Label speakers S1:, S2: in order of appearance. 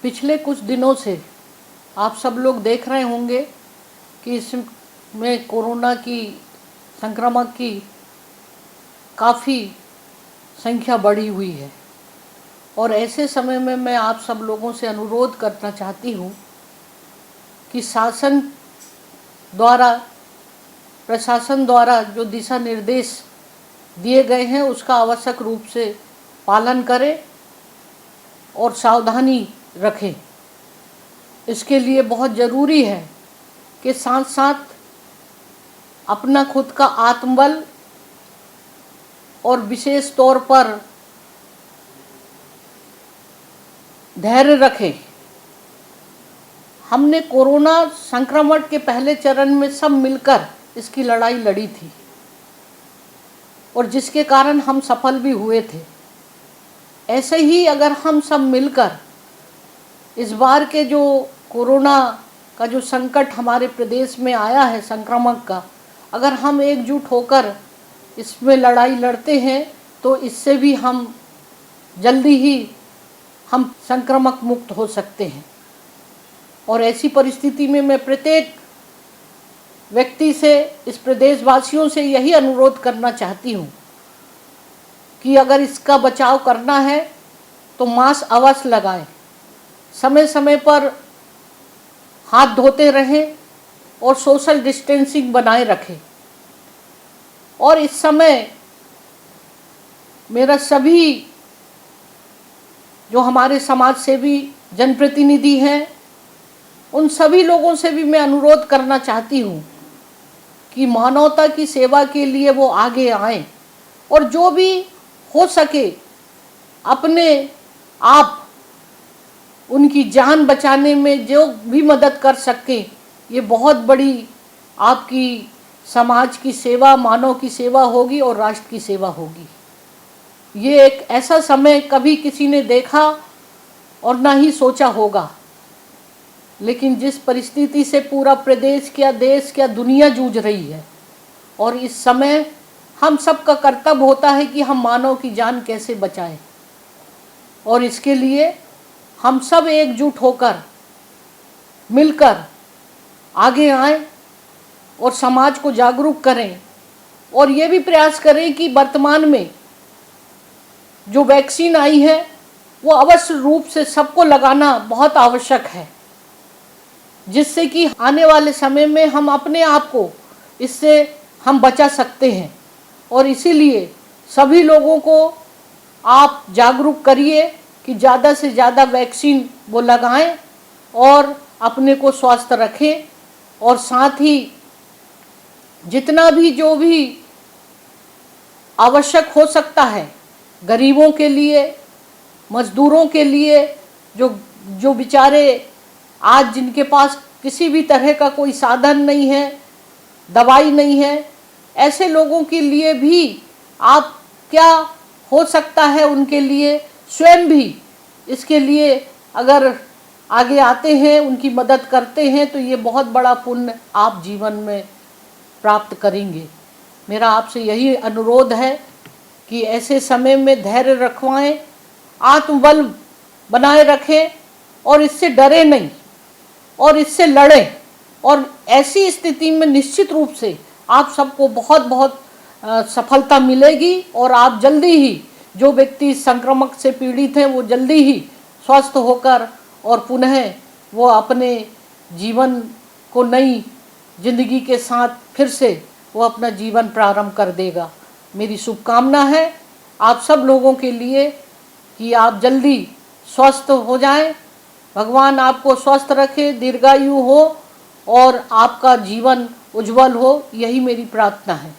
S1: पिछले कुछ दिनों से आप सब लोग देख रहे होंगे कि इसमें कोरोना की संक्रमण की काफ़ी संख्या बढ़ी हुई है। और ऐसे समय में मैं आप सब लोगों से अनुरोध करना चाहती हूँ कि प्रशासन द्वारा जो दिशा निर्देश दिए गए हैं उसका आवश्यक रूप से पालन करें और सावधानी रखें। इसके लिए बहुत ज़रूरी है कि साथ साथ अपना खुद का आत्मबल और विशेष तौर पर धैर्य रखें। हमने कोरोना संक्रमण के पहले चरण में सब मिलकर इसकी लड़ाई लड़ी थी और जिसके कारण हम सफल भी हुए थे। ऐसे ही अगर हम सब मिलकर इस बार के जो कोरोना का जो संकट हमारे प्रदेश में आया है संक्रमण का, अगर हम एकजुट होकर इसमें लड़ाई लड़ते हैं तो इससे भी हम जल्दी ही हम संक्रमण मुक्त हो सकते हैं। और ऐसी परिस्थिति में मैं प्रत्येक व्यक्ति से, इस प्रदेशवासियों से यही अनुरोध करना चाहती हूँ कि अगर इसका बचाव करना है तो मास्क अवश्य लगाएं, समय समय पर हाथ धोते रहें और सोशल डिस्टेंसिंग बनाए रखें। और इस समय मेरा सभी जो हमारे समाज सेवी जनप्रतिनिधि हैं उन सभी लोगों से भी मैं अनुरोध करना चाहती हूँ कि मानवता की सेवा के लिए वो आगे आएं और जो भी हो सके अपने आप उनकी जान बचाने में जो भी मदद कर सकें, ये बहुत बड़ी आपकी समाज की सेवा, मानव की सेवा होगी और राष्ट्र की सेवा होगी। ये एक ऐसा समय कभी किसी ने देखा और ना ही सोचा होगा, लेकिन जिस परिस्थिति से पूरा प्रदेश क्या, देश क्या, दुनिया जूझ रही है, और इस समय हम सबका कर्तव्य होता है कि हम मानव की जान कैसे बचाएं। और इसके लिए हम सब एकजुट होकर मिलकर आगे आएं और समाज को जागरूक करें और ये भी प्रयास करें कि वर्तमान में जो वैक्सीन आई है वो अवश्य रूप से सबको लगाना बहुत आवश्यक है, जिससे कि आने वाले समय में हम अपने आप को इससे हम बचा सकते हैं। और इसीलिए सभी लोगों को आप जागरूक करिए कि ज़्यादा से ज़्यादा वैक्सीन वो लगाएं और अपने को स्वस्थ रखें। और साथ ही जितना भी जो भी आवश्यक हो सकता है गरीबों के लिए, मजदूरों के लिए, जो बेचारे आज जिनके पास किसी भी तरह का कोई साधन नहीं है, दवाई नहीं है, ऐसे लोगों के लिए भी आप क्या हो सकता है उनके लिए स्वयं भी इसके लिए अगर आगे आते हैं, उनकी मदद करते हैं तो ये बहुत बड़ा पुण्य आप जीवन में प्राप्त करेंगे। मेरा आपसे यही अनुरोध है कि ऐसे समय में धैर्य रखवाएं, आत्मबल बनाए रखें और इससे डरे नहीं और इससे लड़ें। और ऐसी स्थिति में निश्चित रूप से आप सबको बहुत बहुत सफलता मिलेगी और आप जल्दी ही, जो व्यक्ति संक्रमण से पीड़ित हैं वो जल्दी ही स्वस्थ होकर और पुनः वो अपने जीवन को नई जिंदगी के साथ फिर से वो अपना जीवन प्रारंभ कर देगा। मेरी शुभकामना है आप सब लोगों के लिए कि आप जल्दी स्वस्थ हो जाएं। भगवान आपको स्वस्थ रखे, दीर्घायु हो और आपका जीवन उज्जवल हो, यही मेरी प्रार्थना है।